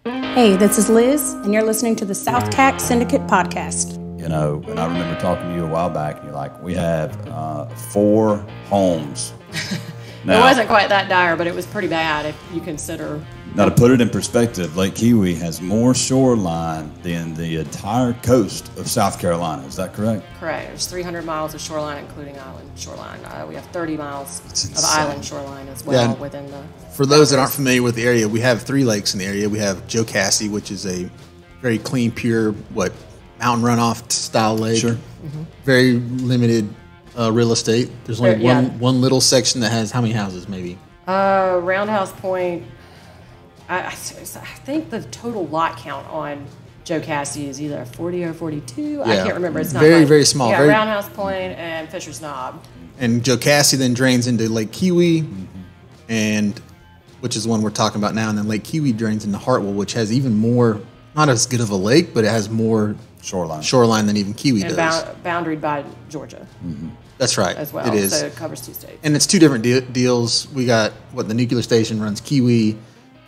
Hey, this is Liz, and you're listening to the SouthCack Syndicate Podcast. You know, and I remember talking to you a while back, and you're like, we have 4 homes. Now, it wasn't quite that dire, but it was pretty bad if you consider. Now, to put it in perspective, Lake Kiwi has more shoreline than the entire coast of South Carolina. Is that correct? Correct. There's 300 miles of shoreline, including island shoreline. We have 30 miles of island shoreline as well within the... For those that aren't familiar with the area, we have 3 lakes in the area. We have Cassie, which is a very clean, pure, mountain runoff style lake. Sure. Mm-hmm. Very limited real estate. There's only one little section that has how many houses, maybe? Roundhouse Point... I think the total lot count on Cassie is either 40 or 42. Yeah. I can't remember. It's not very small. Yeah, Roundhouse Point and Fisher's Knob. And Cassie then drains into Lake Kiwi, and which is the one we're talking about now. And then Lake Kiwi drains into Hartwell, which has even more, not as good of a lake, but it has more shoreline than even Kiwi does. And boundaried by Georgia. Mm-hmm. That's right. As well. It is. So it covers 2 states. And it's 2 different deals. We got the nuclear station runs Kiwi.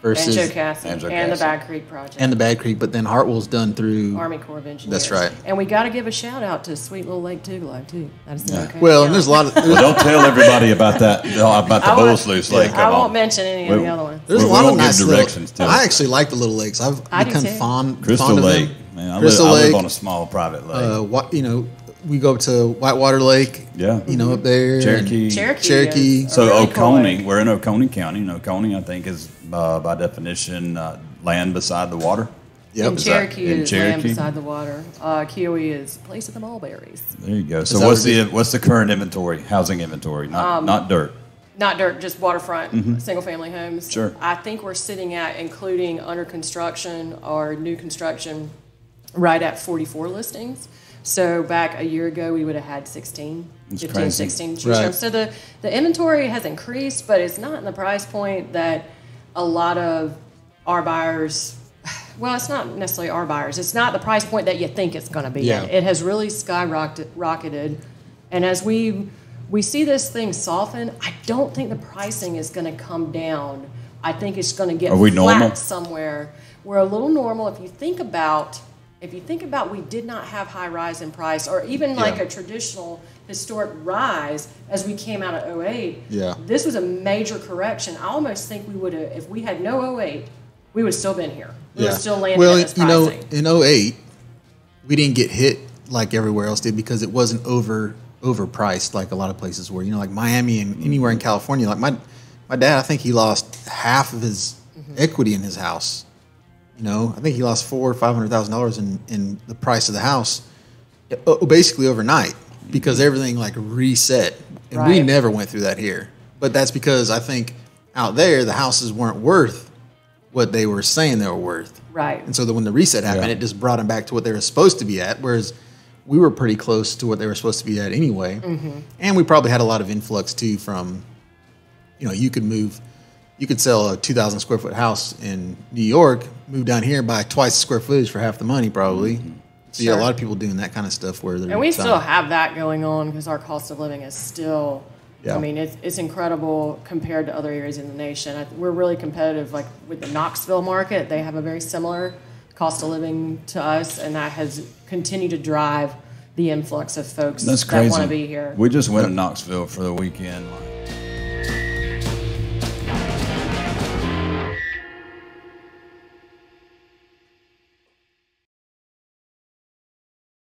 Versus and Cassie and the Bad Creek project. And the Bad Creek, but then Hartwell's done through Army Corps of Engineers. That's right. And we got to give a shout out to sweet little Lake Tugelo too. That's Well, and there's a lot of. Well, don't tell everybody about that. About the Bull Sluice Lake. I won't mention any of the other ones. There's a lot of nice directions too. I actually like the little lakes. I've become fond Crystal of Lake. them. Man, I live on a small private lake. We go to Whitewater Lake. Yeah. Up there. Cherokee. So really Oconee, we're in Oconee County. And Oconee, I think, is by definition land beside the water. Yep. And Cherokee is land beside the water. Kiwi is place of the mulberries. There you go. So what's the current inventory, housing inventory? Not dirt. Not dirt, just waterfront, single-family homes. Sure. I think we're sitting at, including under construction or new construction, right at 44 listings. So back a year ago, we would have had 16, 15, 16. Right. So the inventory has increased, but it's not in the price point that a lot of our buyers, well, it's not necessarily our buyers. It's not the price point that you think it's going to be. Yeah. It has really skyrocketed. And as we see this thing soften, I don't think the pricing is going to come down. I think it's going to get flat somewhere. We're a little normal. If you think about we did not have high rise in price or even like a traditional historic rise as we came out of 2008. Yeah. This was a major correction. I almost think we would have, if we had no 2008, we would have still been here. We would still land at this pricing. In 2008, we didn't get hit like everywhere else did because it wasn't overpriced like a lot of places were. Like Miami and anywhere in California. Like my dad, I think he lost half of his equity in his house. I think he lost $400,000 or $500,000 in the price of the house, basically overnight, because everything reset, and we never went through that here. But that's because I think out there the houses weren't worth what they were saying they were worth. Right. And so that when the reset happened, it just brought them back to what they were supposed to be at. Whereas we were pretty close to what they were supposed to be at anyway, and we probably had a lot of influx too from, You could sell a 2,000 square foot house in New York, move down here, buy twice the square footage for half the money, probably. So a lot of people doing that kind of stuff where they're. And we still have that going on because our cost of living is still. Yeah. I mean, it's incredible compared to other areas in the nation. We're really competitive. Like with the Knoxville market, they have a very similar cost of living to us, and that has continued to drive the influx of folks that want to be here. We just went to Knoxville for the weekend.